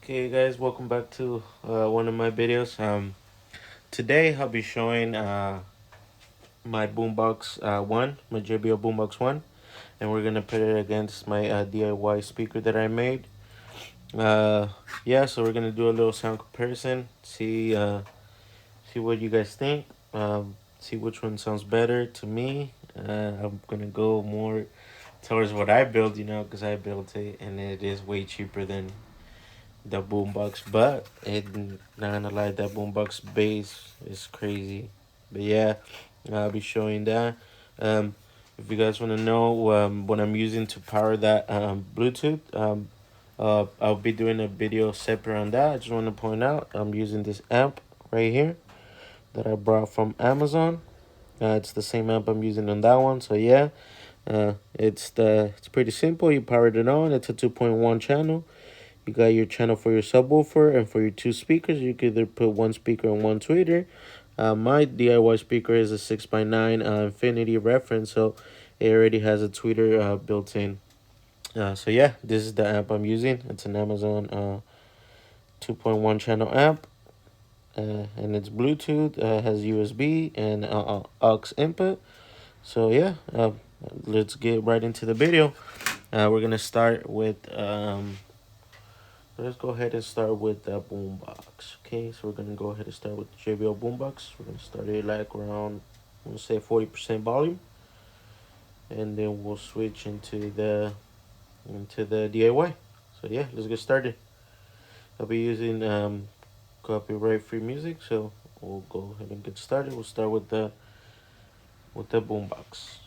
Okay guys, welcome back to one of my videos. Today I'll be showing my Boombox 1, my JBL Boombox 1, and we're gonna put it against my DIY speaker that I made. Uh, yeah, so we're gonna do a little sound comparison, see what you guys think, see which one sounds better to me. I'm gonna go more towards what I built, because I built it and it is way cheaper than the boombox, but not gonna lie, that boombox bass is crazy. But yeah, I'll be showing that. Um, if you guys want to know what I'm using to power that Bluetooth, I'll be doing a video separate on that. I just want to point out I'm using this amp right here that I brought from Amazon. It's the same amp I'm using on that one. So yeah, it's pretty simple. You powered it on. It's a 2.1 channel. You got your channel for your subwoofer, and for your two speakers, you can either put one speaker and one tweeter. My DIY speaker is a 6x9 Infinity reference, so it already has a tweeter built in. So yeah, this is the amp I'm using. It's an Amazon 2.1 channel amp, and it's Bluetooth, has USB and aux input. So yeah, let's get right into the video. We're gonna start with let's go ahead and start with the boombox. Okay, so we're gonna go ahead and start with the JBL boombox. We're gonna start it like around, I'm gonna say 40% volume, and then we'll switch into the DIY. So yeah, let's get started. I'll be using copyright free music, so we'll go ahead and get started. We'll start with the boombox.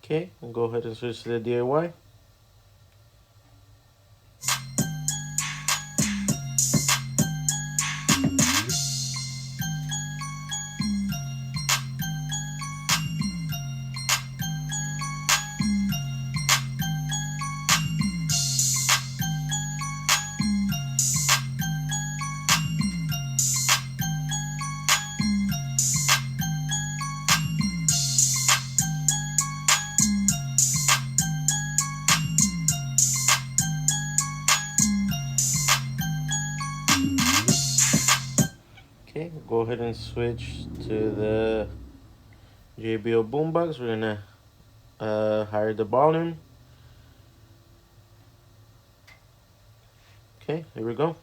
Okay, we'll go ahead and switch to the DIY. Okay, go ahead and switch to the JBL boombox. We're gonna higher the volume. Okay, here we go.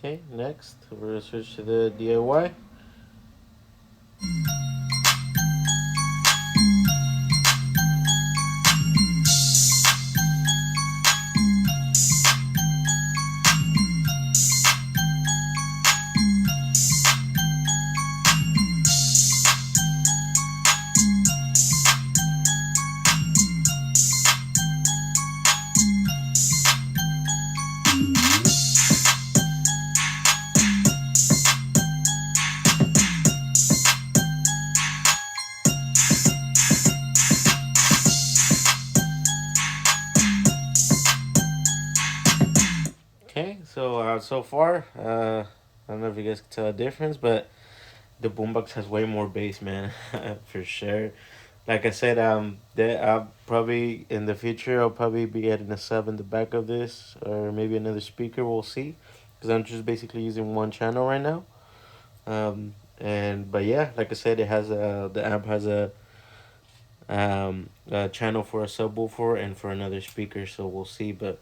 Okay, next we're gonna switch to the DIY. Okay, so far, I don't know if you guys can tell a difference, but the boombox has way more bass, man, for sure. Like I said, that I'll probably in the future I'll probably be adding a sub in the back of this, or maybe another speaker. We'll see, because I'm just basically using one channel right now. And but yeah, like I said, it has the amp has a channel for a subwoofer and for another speaker. So we'll see, but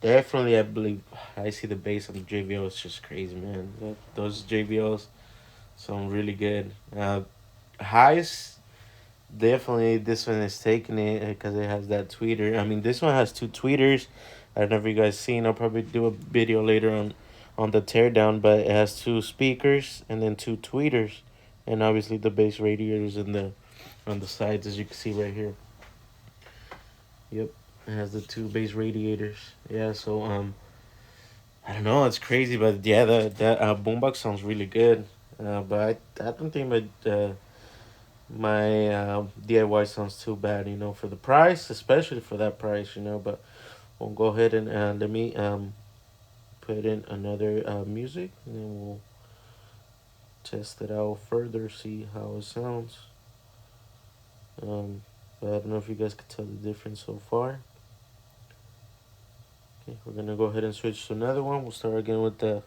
definitely I believe I see the bass on the JBL. It's just crazy, man. Those JBLs sound really good. Highs, definitely this one is taking it because it has that tweeter. I mean, this one has two tweeters. I don't know if you guys seen. I'll probably do a video later on the teardown, but it has two speakers and then two tweeters, and obviously the bass radiators in the on the sides, as you can see right here. Yep, it has the two bass radiators. Yeah, so I don't know, it's crazy, but yeah, that boombox sounds really good. But I don't think my DIY sounds too bad, for the price, especially for that price, But we'll go ahead and let me put in another music, and then we'll test it out further, see how it sounds. But I don't know if you guys could tell the difference so far. Okay, we're gonna go ahead and switch to another one. We'll start again with the.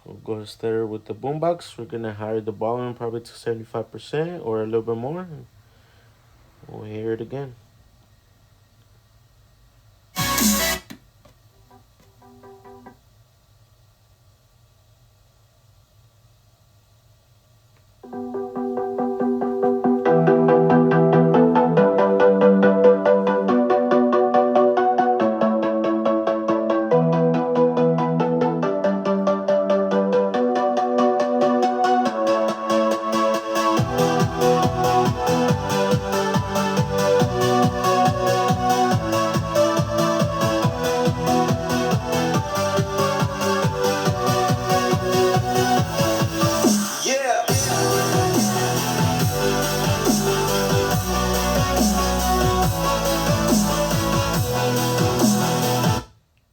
We'll go ahead and start with the boombox. We're gonna higher the volume probably to 75% or a little bit more. We'll hear it again.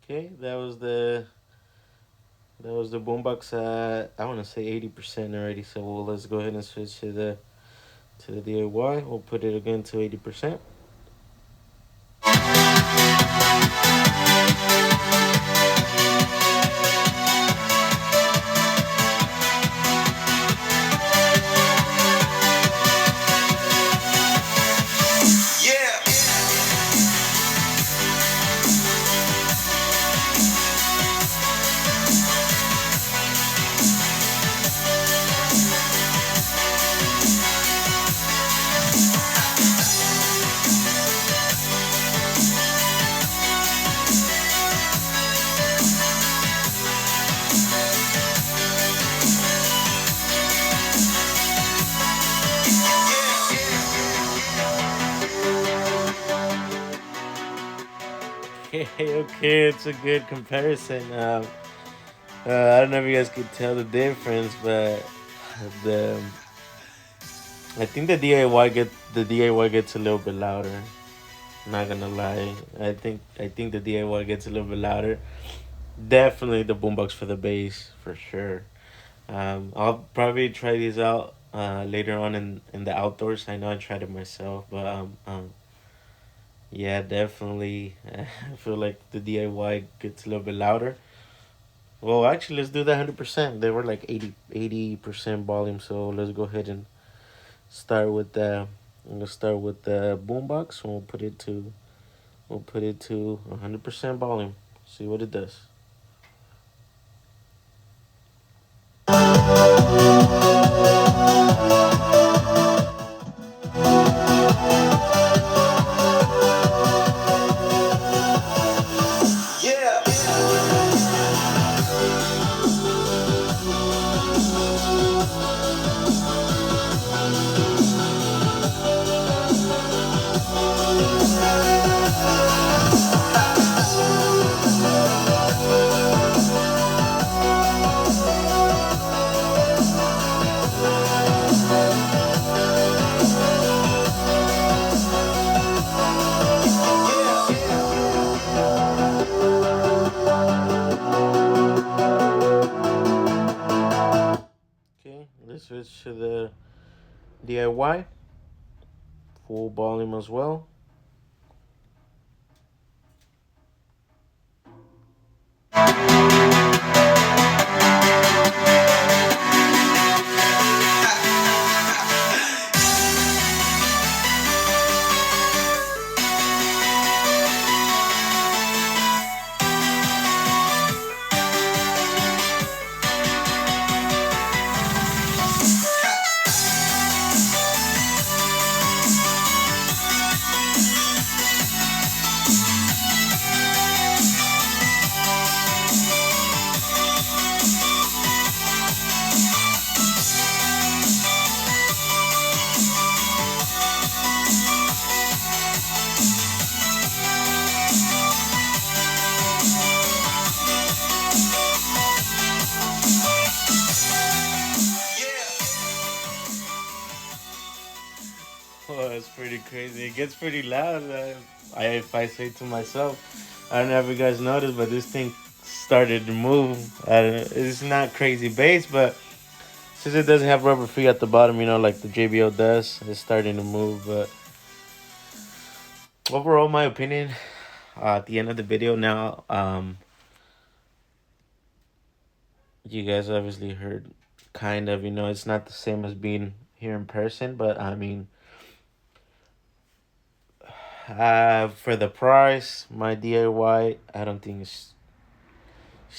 Okay, that was the boombox. I want to say 80% already. So let's go ahead and switch to the DIY. We'll put it again to 80%. Okay, it's a good comparison. I don't know if you guys could tell the difference, but the I think the DIY gets a little bit louder. Not gonna lie, I think the DIY gets a little bit louder. Definitely the boombox for the bass for sure. I'll probably try these out later on in the outdoors. I know I tried it myself, but yeah, definitely. I feel like the DIY gets a little bit louder. Well, actually, let's do that 100%. They were like 80% volume, so let's go ahead and start with the. I'm gonna start with the boombox, and we'll put it to 100% volume. See what it does. Okay, let's switch to the DIY full volume as well. crazy. It gets pretty loud. If I say to myself, I don't know if you guys noticed, but this thing started to move. It's not crazy bass, but since it doesn't have rubber feet at the bottom, like the JBL does, it's starting to move. But overall, my opinion, at the end of the video now, you guys obviously heard kind of, it's not the same as being here in person, but I mean, for the price, my DIY, I don't think it's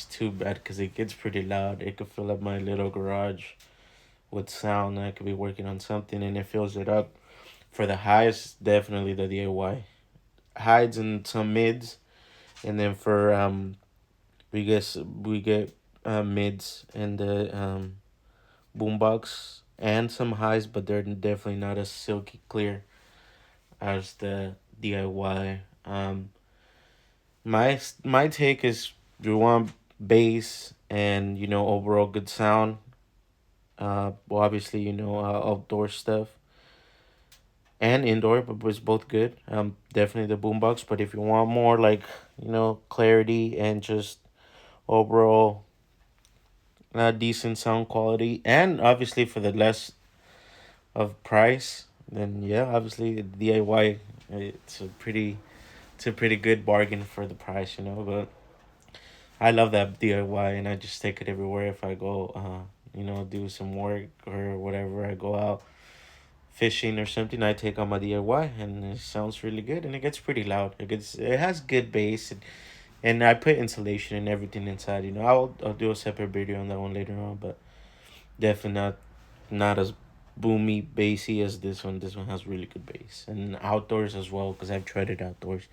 too bad because it gets pretty loud. It could fill up my little garage with sound. I could be working on something and it fills it up. For the highs, definitely the DIY. Highs and some mids, and then for we get mids and the boombox and some highs, but they're definitely not as silky clear as the DIY. My take is you want bass and overall good sound. Well, obviously outdoor stuff and indoor, but it's both good. Definitely the boombox. But if you want more like clarity and just overall decent sound quality, and obviously for the less of price, then yeah, obviously DIY. It's a pretty good bargain for the price. But I love that DIY, and I just take it everywhere if I go, do some work or whatever. I go out fishing or something. I take on my DIY, and it sounds really good, and it gets pretty loud. It has good bass, and I put insulation and everything inside. I'll do a separate video on that one later on, but definitely not as boomy bassy as this one. This one has really good bass, and outdoors as well because I've tried it outdoors.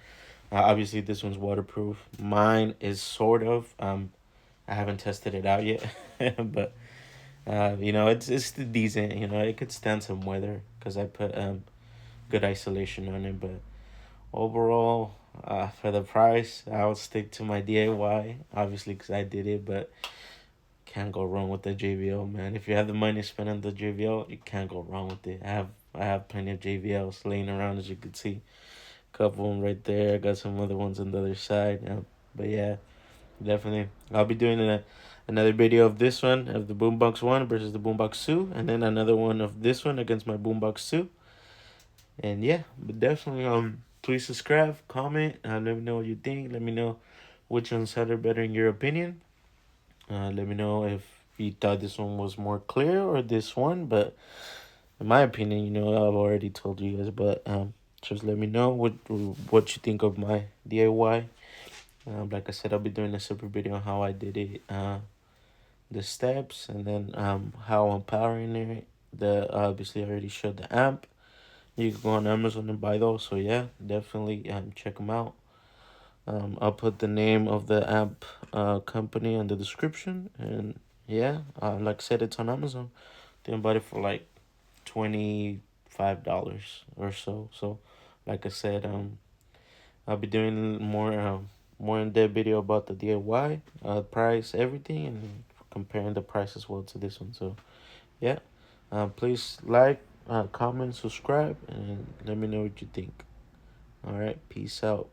Obviously, this one's waterproof. Mine is sort of. I haven't tested it out yet, but it's decent. It could stand some weather because I put good isolation on it. But overall, for the price, I'll stick to my DIY. Obviously, because I did it, but can't go wrong with the JBL, man. If you have the money to spend on the JBL, you can't go wrong with it. I have plenty of JBLs laying around, as you can see. Couple of them right there. I got some other ones on the other side. But yeah, definitely. I'll be doing another video of this one, of the Boombox 1 versus the Boombox 2. And then another one of this one against my Boombox 2. And yeah, but definitely, please subscribe, comment, let me know what you think. Let me know which one sounded better in your opinion. Let me know if you thought this one was more clear or this one. But in my opinion, I've already told you guys. But just let me know what you think of my DIY. Like I said, I'll be doing a separate video on how I did it, the steps, and then how I'm powering it. Obviously I already showed the amp. You can go on Amazon and buy those. So yeah, definitely check them out. I'll put the name of the amp company in the description, and yeah, like I said, it's on Amazon. They bought it for like $25 or so. So, like I said, I'll be doing more in depth video about the DIY, price, everything, and comparing the price as well to this one. So, yeah, please like, comment, subscribe, and let me know what you think. All right, peace out.